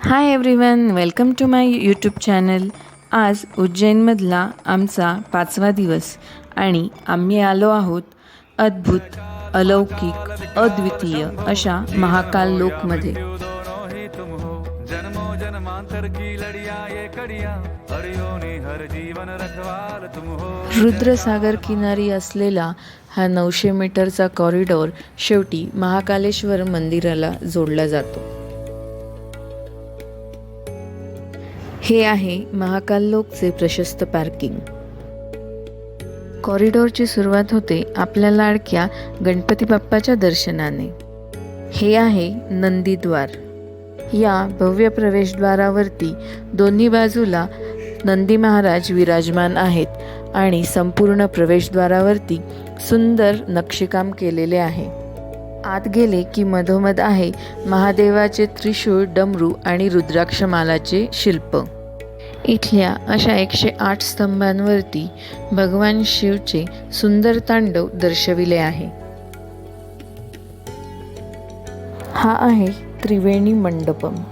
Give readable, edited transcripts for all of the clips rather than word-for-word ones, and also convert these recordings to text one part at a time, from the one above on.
High everyone, welcome to my YouTube channel. आज उज्जैनमधला आमचा 5वा दिवस आणि आम्ही आलो आहोत अद्भुत, अलौकिक, अद्वितीय अशा महाकाल लोकमध्ये. रुद्रसागर किनारी असलेला हा 900 मीटरचा कॉरिडॉर शेवटी महाकालेश्वर मंदिराला जोडला जातो. हे आहे महाकाल लोकचे प्रशस्त पार्किंग. कॉरिडॉरची सुरुवात होते आपल्या लाडक्या गणपती बाप्पाच्या दर्शनाने. हे आहे नंदीद्वार. या भव्य प्रवेशद्वारावरती दोन्ही बाजूला नंदी महाराज विराजमान आहेत आणि संपूर्ण प्रवेशद्वारावरती सुंदर नक्षीकाम केलेले आहे. आत गेले की मधोमध आहे महादेवाचे त्रिशूळ, डमरू आणि रुद्राक्षमालाचे शिल्प. इथल्या अशा 108 स्तंभांवरती भगवान शिवचे सुंदर तांडव दर्शविले आहे. हा आहे त्रिवेणी मंडपम.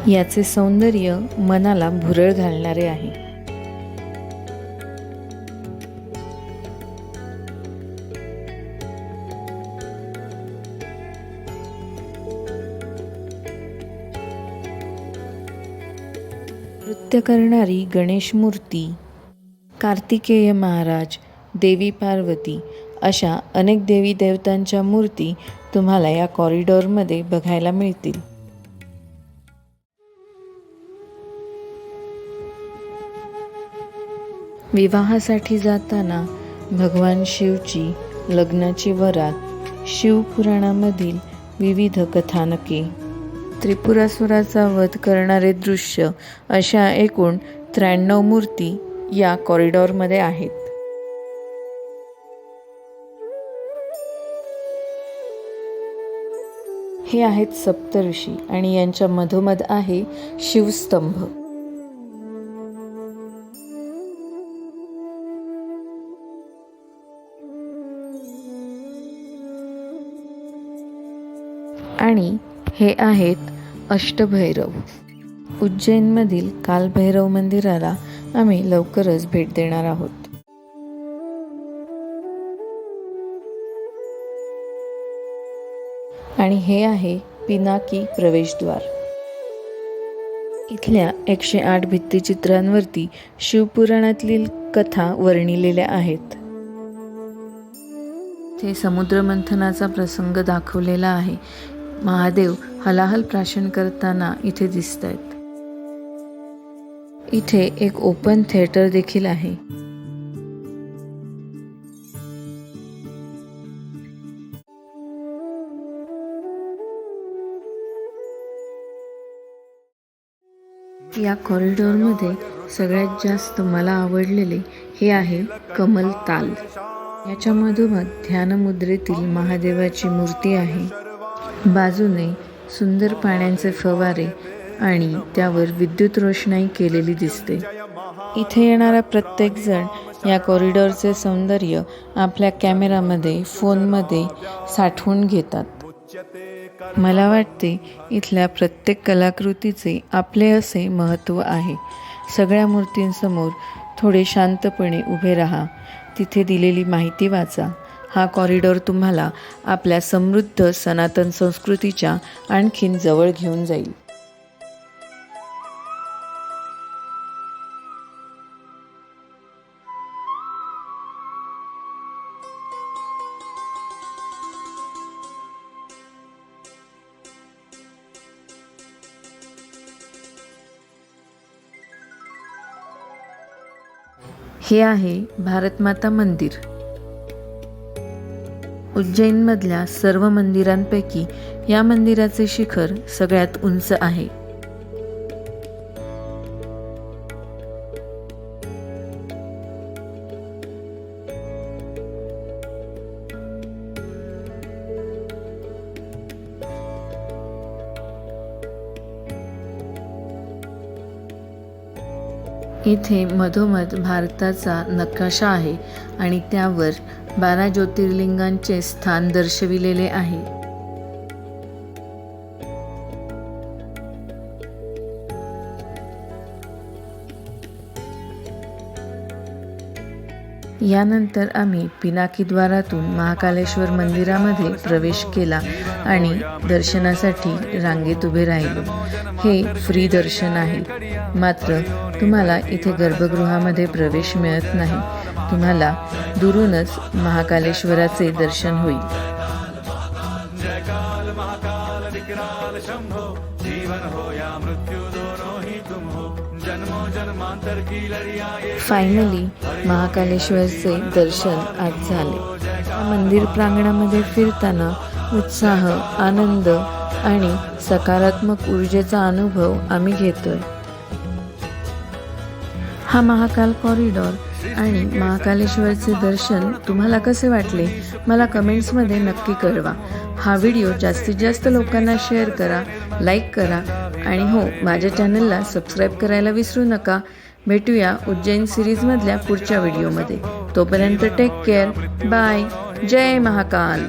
याचे सौंदर्य मनाला भुरळ घालणारे आहे. नृत्य करणारी गणेश मूर्ती, कार्तिकेय महाराज, देवी पार्वती अशा अनेक देवी देवतांच्या मूर्ती तुम्हाला या कॉरिडॉरमध्ये बघायला मिळतील. विवाहासाठी जाताना भगवान शिवची लग्नाची वरात, शिवपुराणामधील विविध कथानके, त्रिपुरासुराचा वध करणारे दृश्य अशा एकूण 93 मूर्ती या कॉरिडॉरमध्ये आहेत. हे आहेत सप्तऋषी आणि यांच्या मधोमध आहे शिवस्तंभ. आणि हे आहेत अष्टभैरव. उज्जैनमधील कालभैरव मंदिराला आम्ही लवकरच भेट देणार आहोत. आणि हे आहे पिनाकी प्रवेशद्वार. इथल्या 108 भित्तिचित्रांवरती शिवपुराणातील कथा वर्णिलेल्या आहेत. ते समुद्रमंथनाचा प्रसंग दाखवलेला आहे. महादेव हलाहल प्राशन करताना इथे दिसत आहेत. इथे एक ओपन थिएटर देखील आहे. या कॉरिडॉरमध्ये सगळ्यात जास्त मला आवडलेले हे आहे कमल ताल. याच्या मधोमध ध्यान मुद्रेतील महादेवाची मूर्ती आहे. बाजूने सुंदर पाण्याचे फवारे आणि त्यावर विद्युत रोषणाई केलेली दिसते. इथे येणारा प्रत्येक जण या कॉरिडॉरचे सौंदर्य आपल्या कॅमेरामध्ये, फोनमध्ये साठवून घेतात. मला वाटते इथल्या प्रत्येक कलाकृतीचे आपले असे महत्त्व आहे. सगळ्या मूर्तींसमोर थोडे शांतपणे उभे राहा. तिथे दिलेली माहिती वाचा. हा कॉरिडॉर तुम्हाला आपल्या समृद्ध सनातन संस्कृतीच्या आणखीन जवळ घेऊन जाईल. हे आहे भारतमाता मंदिर. उज्जैनमधल्या सर्व मंदिरांपैकी या मंदिराचे शिखर सगळ्यात उंच आहे. इथे मधोमध भारताचा नकाशा आहे आणि त्यावर 12 ज्योतिर्लिंगांचे स्थान दर्शविलेले आहे. यानंतर आम्ही पिनाकीद्वारातून महाकालेश्वर मंदिरामध्ये प्रवेश केला आणि दर्शनासाठी रांगेत उभे राहिलो. हे फ्री दर्शन आहे, मात्र तुम्हाला इथे गर्भगृहामध्ये प्रवेश मिळत नाही. तुम्हाला दुरूनच महाकालेश्वराचे दर्शन होईल. फायनली महाकालेश्वरचे दर्शन आज झाले. मंदिर प्रांगणामध्ये फिरताना उत्साह, आनंद आणि सकारात्मक ऊर्जेचा अनुभव आम्ही घेतोय. हा महाकाल कॉरिडॉर आणि महाकालेश्वरचे दर्शन तुम्हाला कसे वाटले मला कमेंट्समध्ये नक्की कळवा. हा व्हिडिओ जास्तीत जास्त लोकांना शेअर करा, लाईक करा आणि हो, माझ्या चॅनलला सबस्क्राईब करायला विसरू नका. भेटूया उज्जैन सिरीजमधल्या पुढच्या व्हिडिओमध्ये. तोपर्यंत टेक केअर. बाय. जय महाकाल.